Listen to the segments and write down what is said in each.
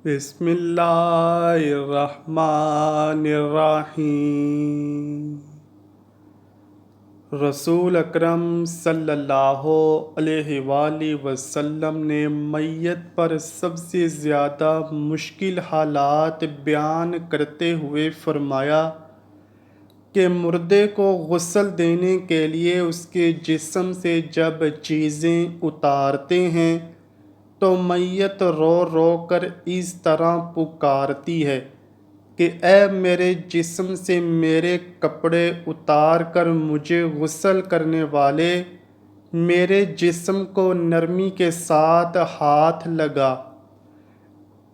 بسم اللہ الرحمن الرحیم۔ رسول اکرم صلی اللہ علیہ وآلہ وسلم نے میت پر سب سے زیادہ مشکل حالات بیان کرتے ہوئے فرمایا کہ مردے کو غسل دینے کے لیے اس کے جسم سے جب چیزیں اتارتے ہیں تو میت رو رو کر اس طرح پکارتی ہے کہ اے میرے جسم سے میرے کپڑے اتار کر مجھے غسل کرنے والے، میرے جسم کو نرمی کے ساتھ ہاتھ لگا،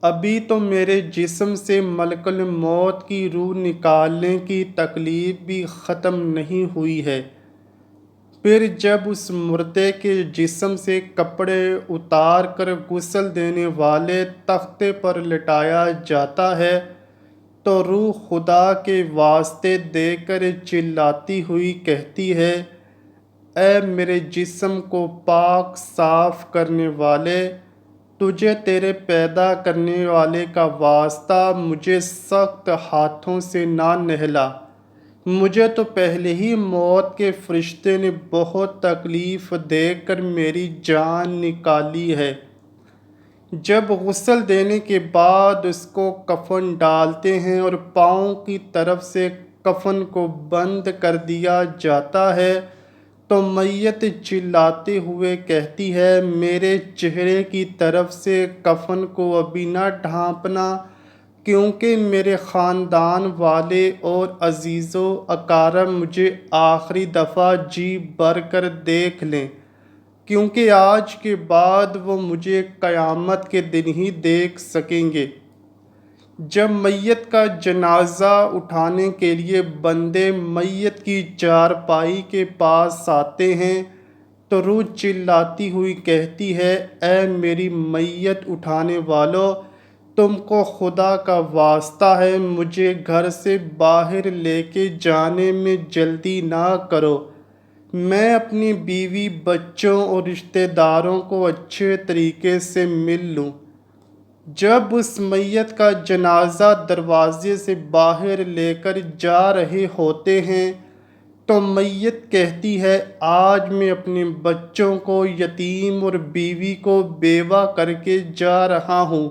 ابھی تو میرے جسم سے ملک الموت کی روح نکالنے کی تکلیف بھی ختم نہیں ہوئی ہے۔ پھر جب اس مردے کے جسم سے کپڑے اتار کر غسل دینے والے تختے پر لٹایا جاتا ہے تو روح خدا کے واسطے دے کر چلاتی ہوئی کہتی ہے، اے میرے جسم کو پاک صاف کرنے والے، تجھے تیرے پیدا کرنے والے کا واسطہ مجھے سخت ہاتھوں سے نہ نہلا، مجھے تو پہلے ہی موت کے فرشتے نے بہت تکلیف دے کر میری جان نکالی ہے۔ جب غسل دینے کے بعد اس کو کفن ڈالتے ہیں اور پاؤں کی طرف سے کفن کو بند کر دیا جاتا ہے تو میت چلاتے ہوئے کہتی ہے، میرے چہرے کی طرف سے کفن کو ابھی نہ ڈھانپنا، کیونکہ میرے خاندان والے اور عزیز و اقارب مجھے آخری دفعہ جی بھر کر دیکھ لیں، کیونکہ آج کے بعد وہ مجھے قیامت کے دن ہی دیکھ سکیں گے۔ جب میت کا جنازہ اٹھانے کے لیے بندے میت کی چارپائی کے پاس آتے ہیں تو روح چلاتی ہوئی کہتی ہے، اے میری میت اٹھانے والو، تم کو خدا کا واسطہ ہے مجھے گھر سے باہر لے کے جانے میں جلدی نہ کرو، میں اپنی بیوی، بچوں اور رشتہ داروں کو اچھے طریقے سے مل لوں۔ جب اس میت کا جنازہ دروازے سے باہر لے کر جا رہے ہوتے ہیں تو میت کہتی ہے، آج میں اپنے بچوں کو یتیم اور بیوی کو بیوہ کر کے جا رہا ہوں،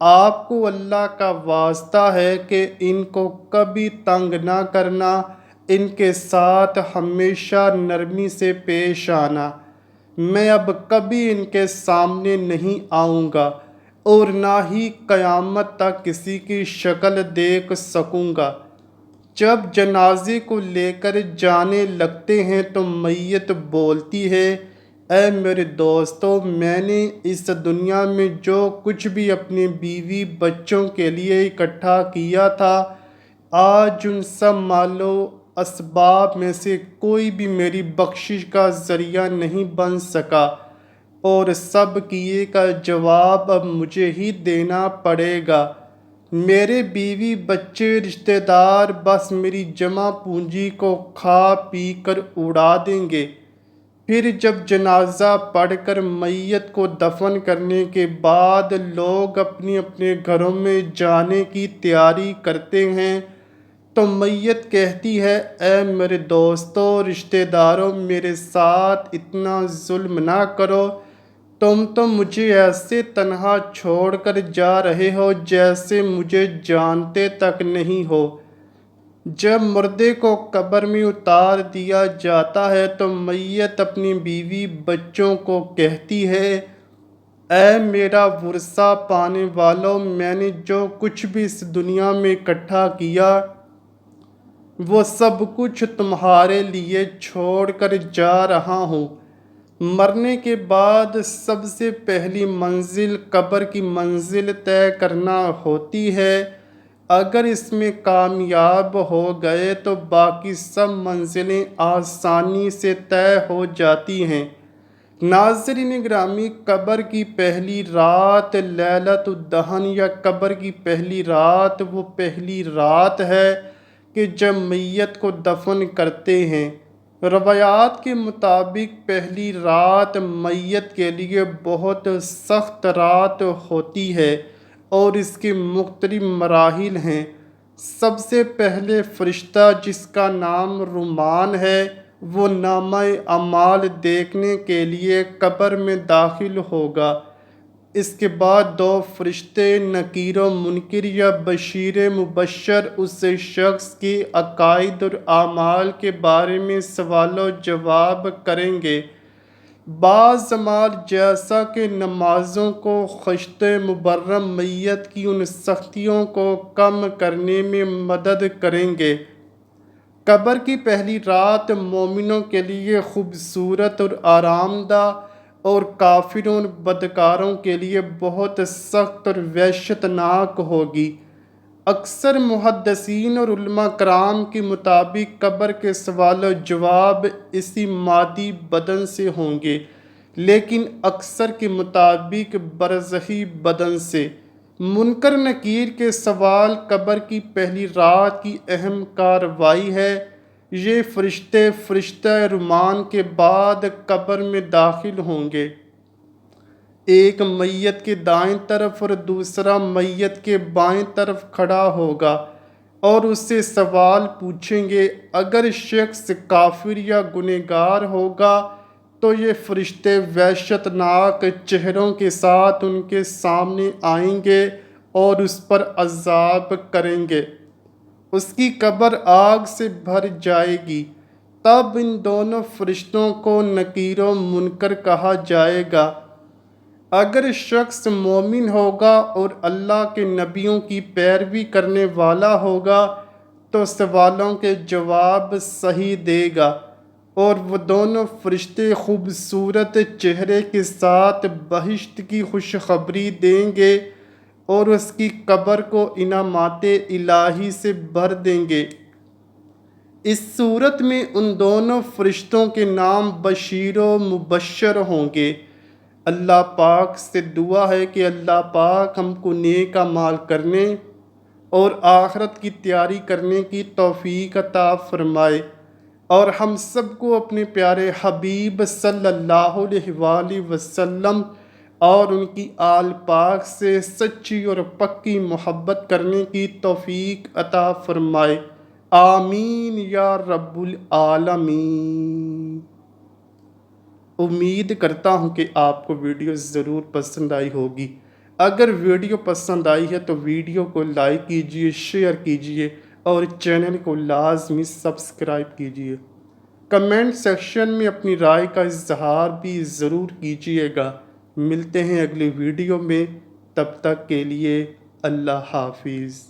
آپ کو اللہ کا واسطہ ہے کہ ان کو کبھی تنگ نہ کرنا، ان کے ساتھ ہمیشہ نرمی سے پیش آنا، میں اب کبھی ان کے سامنے نہیں آؤں گا اور نہ ہی قیامت تک کسی کی شکل دیکھ سکوں گا۔ جب جنازے کو لے کر جانے لگتے ہیں تو میت بولتی ہے، اے میرے دوستو، میں نے اس دنیا میں جو کچھ بھی اپنی بیوی بچوں کے لیے اکٹھا کیا تھا، آج ان سب مال و اسباب میں سے کوئی بھی میری بخشش کا ذریعہ نہیں بن سکا، اور سب کیے کا جواب اب مجھے ہی دینا پڑے گا۔ میرے بیوی بچے رشتہ دار بس میری جمع پونجی کو کھا پی کر اڑا دیں گے۔ پھر جب جنازہ پڑھ کر میت کو دفن کرنے کے بعد لوگ اپنے اپنے گھروں میں جانے کی تیاری کرتے ہیں تو میت کہتی ہے، اے میرے دوستو، رشتہ داروں، میرے ساتھ اتنا ظلم نہ کرو، تم تو مجھے ایسے تنہا چھوڑ کر جا رہے ہو جیسے مجھے جانتے تک نہیں ہو۔ جب مردے کو قبر میں اتار دیا جاتا ہے تو میت اپنی بیوی بچوں کو کہتی ہے، اے میرا ورثہ پانے والوں، میں نے جو کچھ بھی اس دنیا میں اکٹھا کیا وہ سب کچھ تمہارے لیے چھوڑ کر جا رہا ہوں۔ مرنے کے بعد سب سے پہلی منزل قبر کی منزل طے کرنا ہوتی ہے، اگر اس میں کامیاب ہو گئے تو باقی سب منزلیں آسانی سے طے ہو جاتی ہیں۔ ناظرین گرامی، قبر کی پہلی رات لیلۃ الدفن یا قبر کی پہلی رات وہ پہلی رات ہے کہ جب میت کو دفن کرتے ہیں۔ روایات کے مطابق پہلی رات میت کے لیے بہت سخت رات ہوتی ہے اور اس کے مختلف مراحل ہیں۔ سب سے پہلے فرشتہ جس کا نام رومان ہے وہ نامہ اعمال دیکھنے کے لیے قبر میں داخل ہوگا۔ اس کے بعد 2 فرشتے نکیر و منکر یا بشیر مبشر اس شخص کے عقائد اور اعمال کے بارے میں سوال و جواب کریں گے۔ بعض اعمال جیسا کہ نمازوں کو خشت مبرم میت کی ان سختیوں کو کم کرنے میں مدد کریں گے۔ قبر کی پہلی رات مومنوں کے لیے خوبصورت اور آرام دہ اور کافروں اور بدکاروں کے لیے بہت سخت اور وحشت ناک ہوگی۔ اکثر محدثین اور علماء کرام کے مطابق قبر کے سوال و جواب اسی مادی بدن سے ہوں گے، لیکن اکثر کے مطابق برزخی بدن سے۔ منکر نکیر کے سوال قبر کی پہلی رات کی اہم کارروائی ہے۔ یہ فرشتے فرشتہ رومان کے بعد قبر میں داخل ہوں گے۔ ایک میت کے دائیں طرف اور دوسرا میت کے بائیں طرف کھڑا ہوگا اور اس سے سوال پوچھیں گے۔ اگر شخص کافر یا گنہگار ہوگا تو یہ فرشتے وحشت ناک چہروں کے ساتھ ان کے سامنے آئیں گے اور اس پر عذاب کریں گے۔ اس کی قبر آگ سے بھر جائے گی۔ تب ان دونوں فرشتوں کو نکیر و منکر کہا جائے گا۔ اگر شخص مومن ہوگا اور اللہ کے نبیوں کی پیروی کرنے والا ہوگا تو سوالوں کے جواب صحیح دے گا اور وہ دونوں فرشتے خوبصورت چہرے کے ساتھ بہشت کی خوشخبری دیں گے اور اس کی قبر کو انعامات الہی سے بھر دیں گے۔ اس صورت میں ان دونوں فرشتوں کے نام بشیر و مبشر ہوں گے۔ اللہ پاک سے دعا ہے کہ اللہ پاک ہم کو نیک اعمال کرنے اور آخرت کی تیاری کرنے کی توفیق عطا فرمائے، اور ہم سب کو اپنے پیارے حبیب صلی اللہ علیہ وآلہ وسلم اور ان کی آل پاک سے سچی اور پکی محبت کرنے کی توفیق عطا فرمائے۔ آمین یا رب العالمین۔ امید کرتا ہوں کہ آپ کو ویڈیو ضرور پسند آئی ہوگی۔ اگر ویڈیو پسند آئی ہے تو ویڈیو کو لائک کیجیے، شیئر کیجیے اور چینل کو لازمی سبسکرائب کیجیے۔ کمنٹ سیکشن میں اپنی رائے کا اظہار بھی ضرور کیجیے گا۔ ملتے ہیں اگلی ویڈیو میں، تب تک کے لیے اللہ حافظ۔